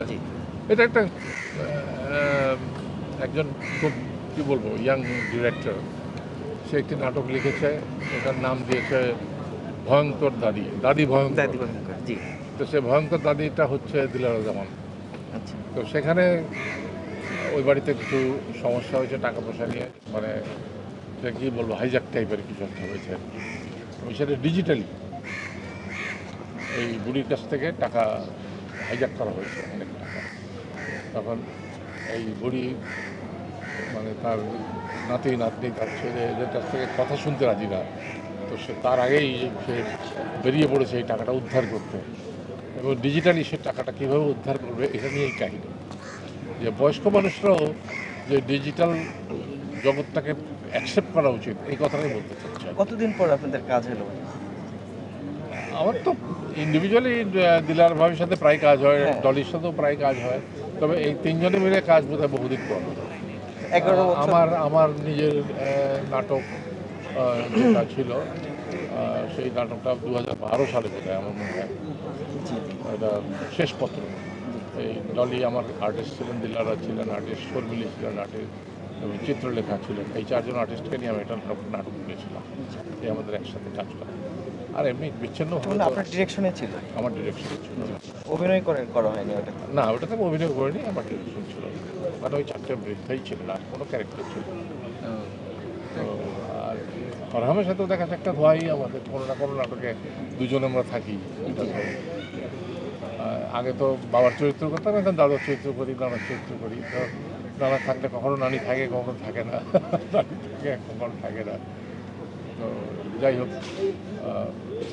জি। এটা একটা একজন খুব কী বলবো ইয়াং ডিরেক্টর, সে একটি নাটক লিখেছে, ওটার নাম দিয়েছে ভয়ঙ্কর দাদি, দাদি ভয়ঙ্কর। দাদি ভয়ঙ্কর। জি। তো সে ভয়ঙ্কর দাদিটা হচ্ছে দিলারা জামান। আচ্ছা। তো সেখানে ওই বাড়িতে কিছু সমস্যা হয়েছে টাকা পয়সা নিয়ে, মানে সে কী বলবো হাইজ্যাক টাইপের কিছু একটা হয়েছে আর কি। এবং সেটা ডিজিটালি এই বুড়ির কাছ থেকে টাকা হাইজ্যাক করা হয়েছে অনেক টাকা। তখন এই বুড়ি মানে তার নাতি নাতনি তার ছেলে এদের কাছ থেকে কথা শুনতে রাজি না। তো সে তার আগেই সে বেরিয়ে পড়েছে এই টাকাটা উদ্ধার করতে, এবং ডিজিটালি সে টাকাটা কীভাবে উদ্ধার করবে এটা নিয়েই কাহিনী। যে বয়স্ক মানুষরাও যে ডিজিটাল জগৎটাকে অ্যাকসেপ্ট করা উচিত এই কথাটাই বলতে চাচ্ছে। কতদিন পর আপনাদের কাজ হলো? আমার তো ইন্ডিভিজুয়ালি দিলার ভাবির সাথে প্রায় কাজ হয়, হ্যাঁ। ডলির সাথেও প্রায় কাজ হয়, তবে এই তিনজনে মিলে কাজ বোধহয় বহুদিন পর। 11 বছর। আমার নিজের নাটক যেটা ছিল, সেই নাটকটা 2012 সালে বোধহয় আমার মনে হয়, জি। এটা শেষ পত্র। এই ডলি আমার আর্টিস্ট ছিলেন, দিলারা ছিলেন আর্টিস্ট, শর্মিলি ছিলেন আর্টিস্ট, এবং চিত্রলেখা ছিলেন। এই চারজন আর্টিস্টকে নিয়ে আমি একটা নাটক নিয়েছিলাম, এই আমাদের একসাথে কাজ করা। আর এমনি বিচ্ছিন্ন মানে আপনার ডিরেকশনে ছিল? আমার ডিরেকশন ছিল। অভিনয় করা হয়নি ওটা? না, ওটাতে আমি অভিনয় করিনি, আমার ডিরেকশন ছিল। মানে ওই চারটে বৃদ্ধাই ছিল, আর কোনো ক্যারেক্টার ছিল না। তো আর ফরহামের সাথেও দেখা যাচ্ছে একটা ধোয়াই আমাদের, কোনো না কোনো নাটকে দুজনে আমরা থাকি। এটা তো আগে তো বাবার চরিত্র করতাম, এখন দাদার চরিত্র করি, নানার চরিত্র করি। তো নানা থাকলে কখনো নানি থাকে, কখনো থাকে না, নানি থাকে কখনো থাকে না। তো যাই হোক,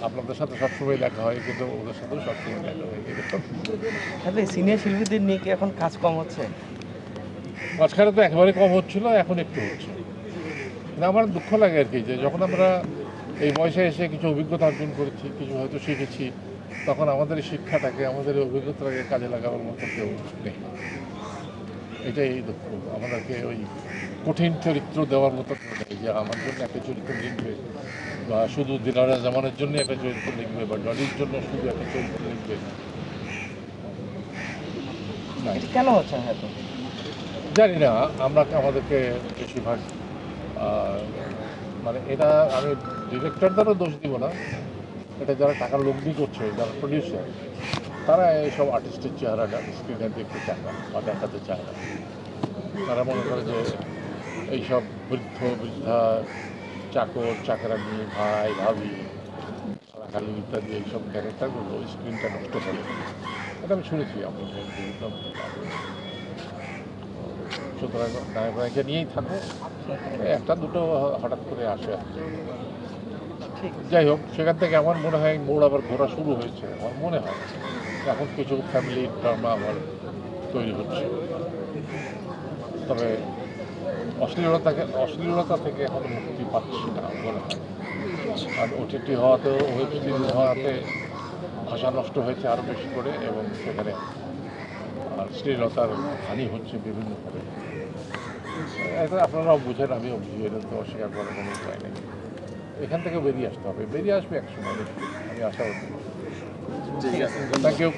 আপনাদের সাথে সবসময় দেখা হয়, কিন্তু ওদের সাথেও সবসময় দেখা হয় এরকম। তাহলে সিনিয়র শিল্পীদের নিয়ে কি এখন কাজ কম হচ্ছে? মাঝখানে তো একেবারে কম হচ্ছিল, এখন একটু হচ্ছে। না, আমার দুঃখ লাগে আর কি, যে যখন আমরা এই বয়সে এসে কিছু অভিজ্ঞতা অর্জন করেছি, কিছু হয়তো শিখেছি, তখন আমাদের এই শিক্ষাটাকে, আমাদের এই অভিজ্ঞতাটাকে কাজে লাগাবার মতো কেউ নেই। এটাই দুঃখ। আমাদেরকে ওই কঠিন চরিত্র দেওয়ার মতো কেউ নেই, যে আমার জন্য একটা চরিত্র লিখবে, বা শুধু দিলারা জামানের জন্য একটা চরিত্র লিখবে, বা ডলির জন্য শুধু একটা চরিত্র লিখবে। না, এটা কেন হচ্ছে না হয়তো? জানি না। আমাদেরকে বেশিরভাগ আহ, মানে এটা আমি ডিরেক্টরদেরও দোষ দিব না, এটা যারা টাকা লগ্নি করছে, যারা প্রডিউসার, তারা এইসব আর্টিস্টের চেহারাটা স্ক্রিনে দেখতে চায় না বা দেখাতে চায় না। তারা মনে করে যে এইসব বৃদ্ধা চাকর চাকরানি, ভাই ভাবি, খালি ইত্যাদি এইসব ক্যারেক্টারগুলো স্ক্রিনটা নষ্ট করে। এটা আমি শুনেছি আপনার একদম। সুতরাং নায়ক নায়িকা নিয়েই থাকো, একটা দুটো হঠাৎ করে আসে আর কি। ঠিক। যাই হোক, সেখান থেকে আমার মনে হয় মোড় আবার ঘোরা শুরু হয়েছে। আমার মনে হয় এখন কিছু ফ্যামিলি ড্রামা আবার তৈরি হচ্ছে, তবে অশ্লীলতা থেকে এখনো মুক্তি পাচ্ছি না মনে হয়। আর ওটিটি হওয়াতেও, ওয়েব সিরিজ হওয়াতে ভাষা নষ্ট হয়েছে আরও বেশি করে, এবং সেখানে আর শ্লীলতার হানি হচ্ছে বিভিন্নভাবে। এটা আপনারাও বুঝেন, আমিও বুঝি, এটা তো অস্বীকার করার কোনো উপায় নেই। এখান থেকে বেরিয়ে আসতে হবে, বেরিয়ে আসবে এক সময়, আমি আশাবাদী। ঠিক আছে। Thank you.